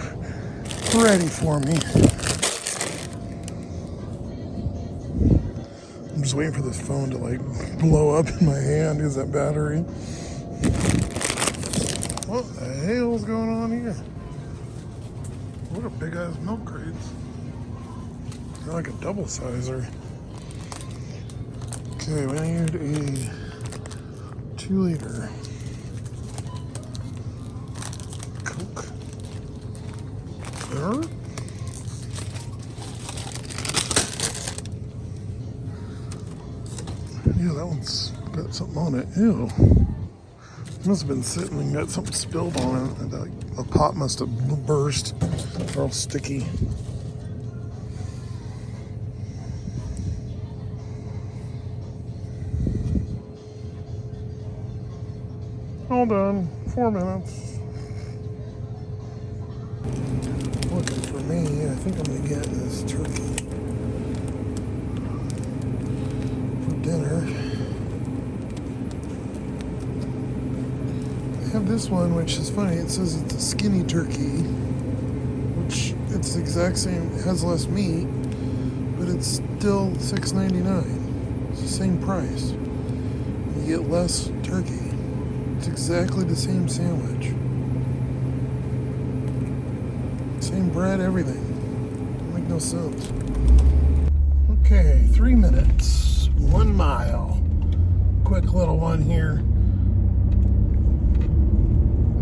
Ready for me. I'm just waiting for this phone to like blow up in my hand. Is that battery? What the hell's going on here? What a big ass milk crates. They're like a double sizer. Okay, we need a 2-liter Coke. There. Yeah, that one's got something on it. Ew. Must have been sitting and got something spilled on it. The pot must have burst. They're all sticky. All done. 4 minutes. Looking for me. I think I'm gonna get this turkey for dinner. I have this one, which is funny. It says it's a skinny turkey, which it's the exact same. It has less meat, but it's still $6.99. It's the same price. You get less turkey. It's exactly the same sandwich. Same bread, everything. Don't make no sense. Okay, 3 minutes, 1 mile. Quick little one here.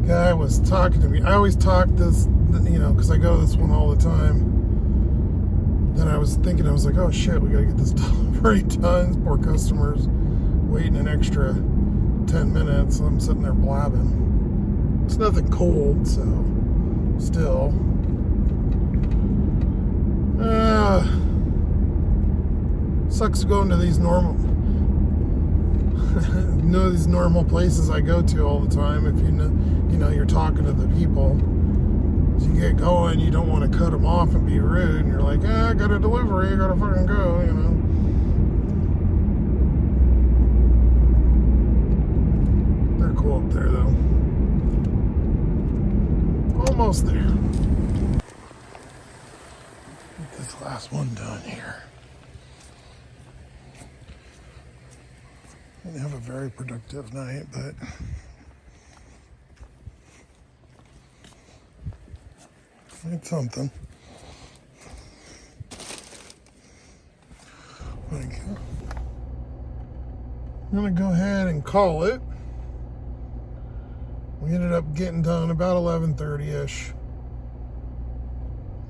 The guy was talking to me. I always talk this, because I go to this one all the time. Then I was thinking, I was like, oh shit, we gotta get this delivery done. Poor customers waiting an extra 10 minutes. I'm sitting there blabbing. It's nothing cold, so still. Sucks going to these normal these normal places I go to all the time. If you know you're talking to the people, as you get going, you don't want to cut them off and be rude, and you're like, I got a delivery, I gotta fucking go, They're cool up there though. Almost there. Get this last one done here. Didn't have a very productive night, but it's something. I'm gonna go ahead and call it. We ended up getting done about 11:30-ish.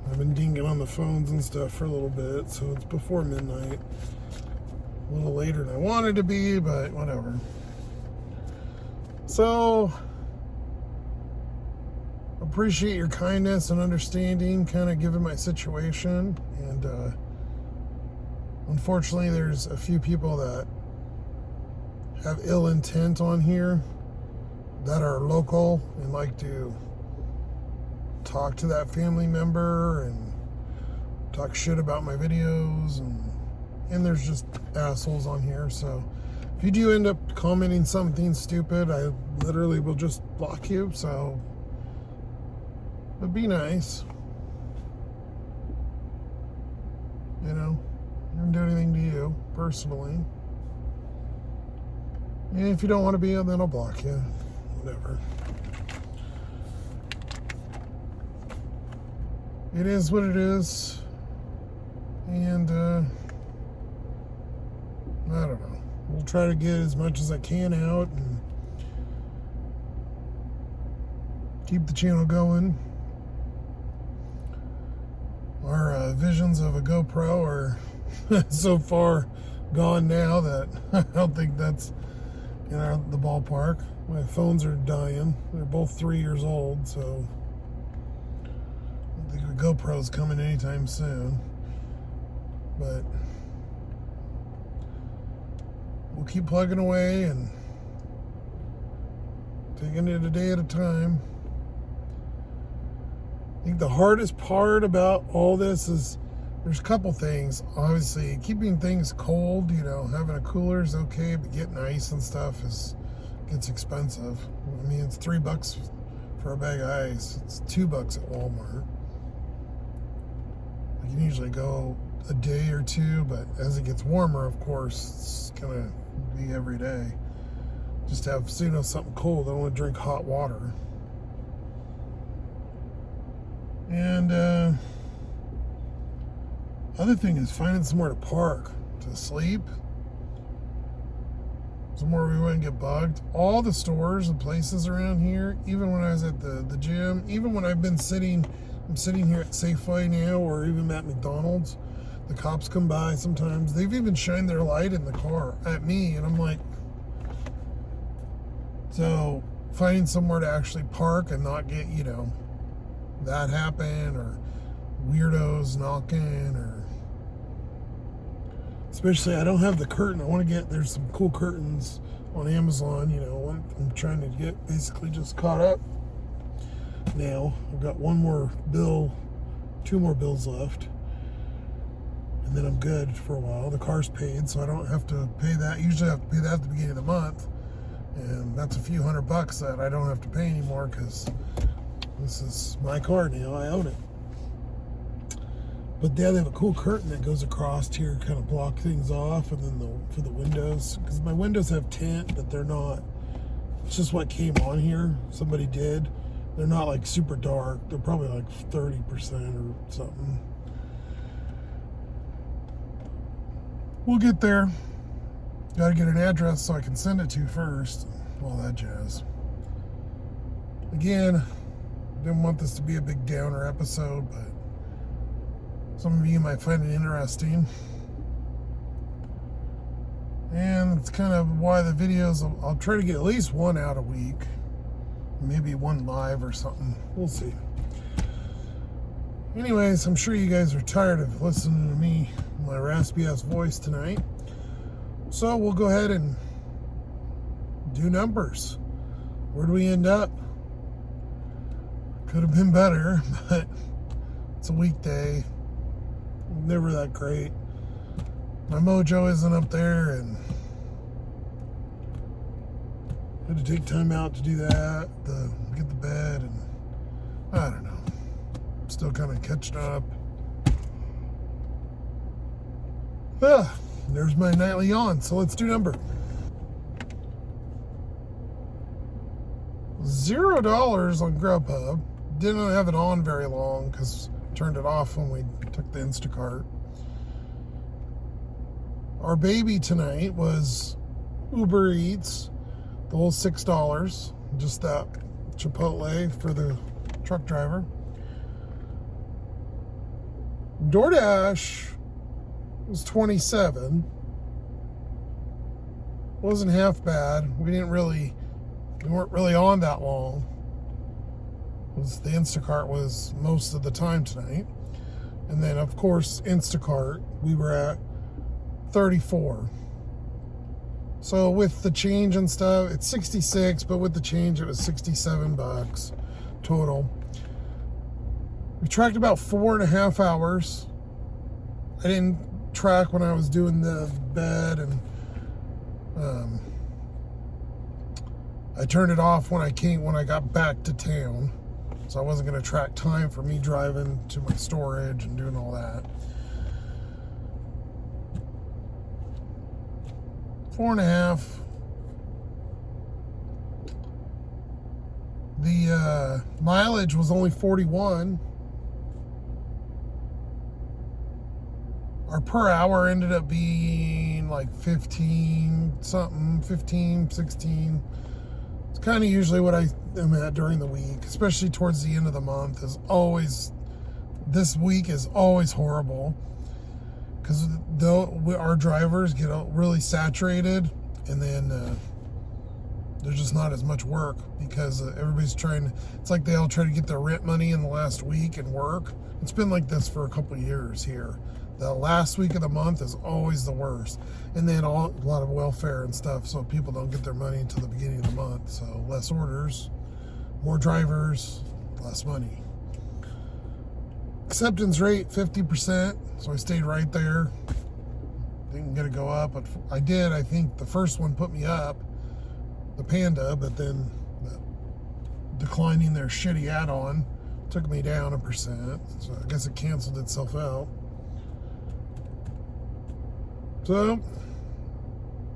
I've been dinging on the phones and stuff for a little bit, so it's before midnight. A little later than I wanted to be, but whatever. So, appreciate your kindness and understanding, kind of given my situation. And unfortunately, there's a few people that have ill intent on here that are local and like to talk to that family member and talk shit about my videos, and there's just assholes on here. So if you do end up commenting something stupid, I literally will just block you. So, but be nice. I didn't do anything to you personally. And if you don't want to be, then I'll block you. Whatever. It is what it is. And I don't know. We'll try to get as much as I can out and keep the channel going. Our visions of a GoPro are so far gone now that I don't think that's in the ballpark. My phones are dying. They're both 3 years old, so I don't think a GoPro's coming anytime soon. But we'll keep plugging away and taking it a day at a time. I think the hardest part about all this is there's a couple things. Obviously, keeping things cold, having a cooler is okay, but getting ice and stuff gets expensive. I mean, it's $3 for a bag of ice. It's $2 at Walmart. I can usually go a day or two, but as it gets warmer, of course, it's gonna be every day. Just have something cold. I don't want to drink hot water. And other thing is finding somewhere to park to sleep. Somewhere we wouldn't get bugged. All the stores and places around here, even when I was at the gym, even when I'm sitting here at Safeway now, or even at McDonald's, The cops come by sometimes. They've even shined their light in the car at me, and I'm like, so finding somewhere to actually park and not get, that happen, or weirdos knocking, or especially I don't have the curtain. I want to get, there's some cool curtains on Amazon, I'm trying to get basically just caught up now. I've got two more bills left, and then I'm good for a while. The car's paid, so I don't have to pay that. Usually I have to pay that at the beginning of the month, and that's a few $100 that I don't have to pay anymore because this is my car now. I own it. But yeah, they have a cool curtain that goes across here, kind of block things off, and then for the windows, because my windows have tint, but they're not. It's just what came on here. Somebody did. They're not like super dark. They're probably like 30% or something. We'll get there. Got to get an address so I can send it to first. All that jazz. Again, didn't want this to be a big downer episode, but some of you might find it interesting. And it's kind of why the videos, I'll try to get at least one out a week. Maybe one live or something. We'll see. Anyways, I'm sure you guys are tired of listening to me, my raspy ass voice tonight. So we'll go ahead and do numbers. Where do we end up? Could have been better, but it's a weekday. Never that great. My mojo isn't up there, and I had to take time out to do that, to get the bed, and I don't know. I'm still kind of catching up. There's my nightly yawn, so let's do number. $0 on Grubhub. Didn't have it on very long because turned it off when we took the Instacart. Our baby tonight was Uber Eats, the whole $6, just that Chipotle for the truck driver. DoorDash was $27. Wasn't half bad. We weren't really on that long. The Instacart was most of the time tonight. And then, of course, Instacart, we were at 34. So with the change and stuff, it's 66, but with the change, it was $67 total. We tracked about 4.5 hours. I didn't track when I was doing the bed, and I turned it off when I got back to town. So I wasn't going to track time for me driving to my storage and doing all that. 4.5. The mileage was only 41. Our per hour ended up being like 15 something, 15, 16. It's kind of usually what I am at during the week, especially towards the end of the month. This week is always horrible because our drivers get really saturated, and then there's just not as much work because everybody's it's like they all try to get their rent money in the last week and work. It's been like this for a couple of years here. The last week of the month is always the worst. And then a lot of welfare and stuff, so people don't get their money until the beginning of the month. So less orders, more drivers, less money. Acceptance rate, 50%. So I stayed right there. Didn't get to go up, but I did. I think the first one put me up, the Panda, but then declining their shitty add-on took me down 1%. So I guess it canceled itself out. So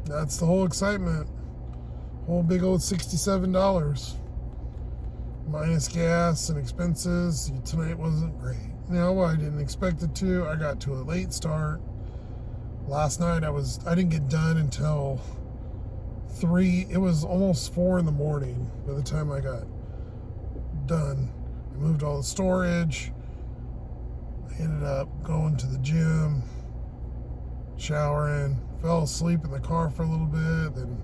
that's the whole excitement. Whole big old $67 minus gas and expenses. Tonight wasn't great. No, I didn't expect it to. I got to a late start. Last night I didn't get done until 3. It was almost 4 in the morning by the time I got done. I moved all the storage. I ended up going to the gym. showering, fell asleep in the car for a little bit, then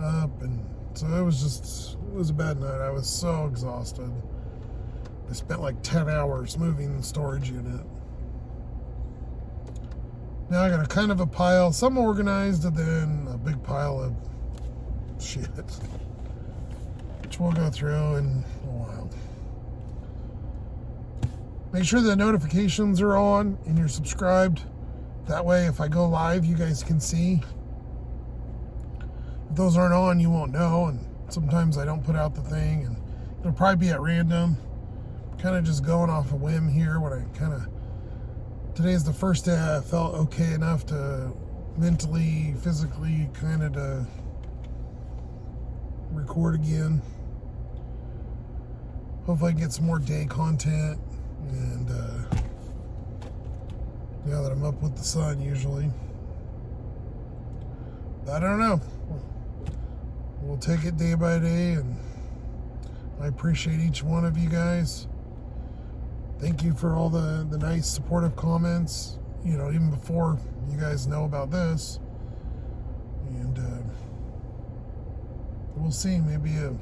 up, and so it was a bad night. I was so exhausted. I spent like 10 hours moving the storage unit. Now I got a kind of a pile, some organized, and then a big pile of shit, which we'll go through in a while. Make sure the notifications are on and you're subscribed. That way, if I go live, you guys can see. If those aren't on, you won't know, and sometimes I don't put out the thing, and it'll probably be at random. Kind of just going off a whim here when today's the first day I felt okay enough to mentally, physically kind of to record again. Hopefully I can get some more day content, and now that I'm up with the sun usually. I don't know. We'll take it day by day, and I appreciate each one of you guys. Thank you for all the nice supportive comments, even before you guys know about this. And we'll see, maybe, I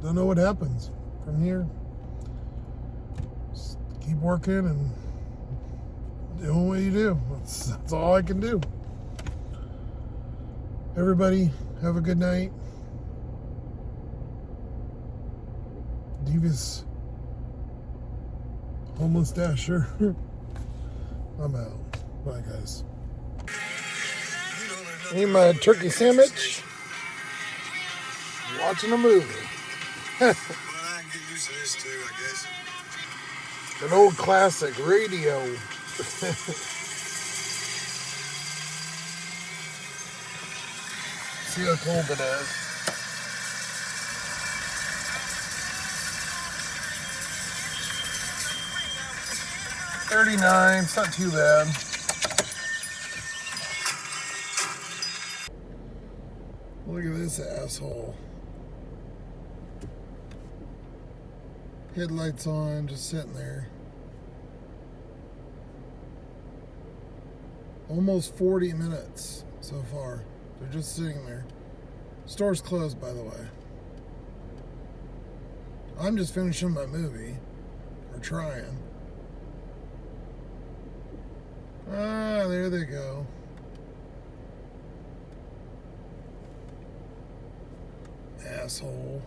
don't know what happens from here. Just keep working and doing what you do. That's all I can do. Everybody, have a good night. Divas Homeless Dasher. I'm out. Bye, guys. Eat my turkey sandwich. Watching a movie. Well, I can get used to this too, I guess. An old classic radio. See how cold it is. $39, it's not too bad. Look at this asshole. Headlights on, just sitting there. Almost 40 minutes so far. They're just sitting there. Store's closed, by the way. I'm just finishing my movie. Or trying. Ah, there they go. Asshole.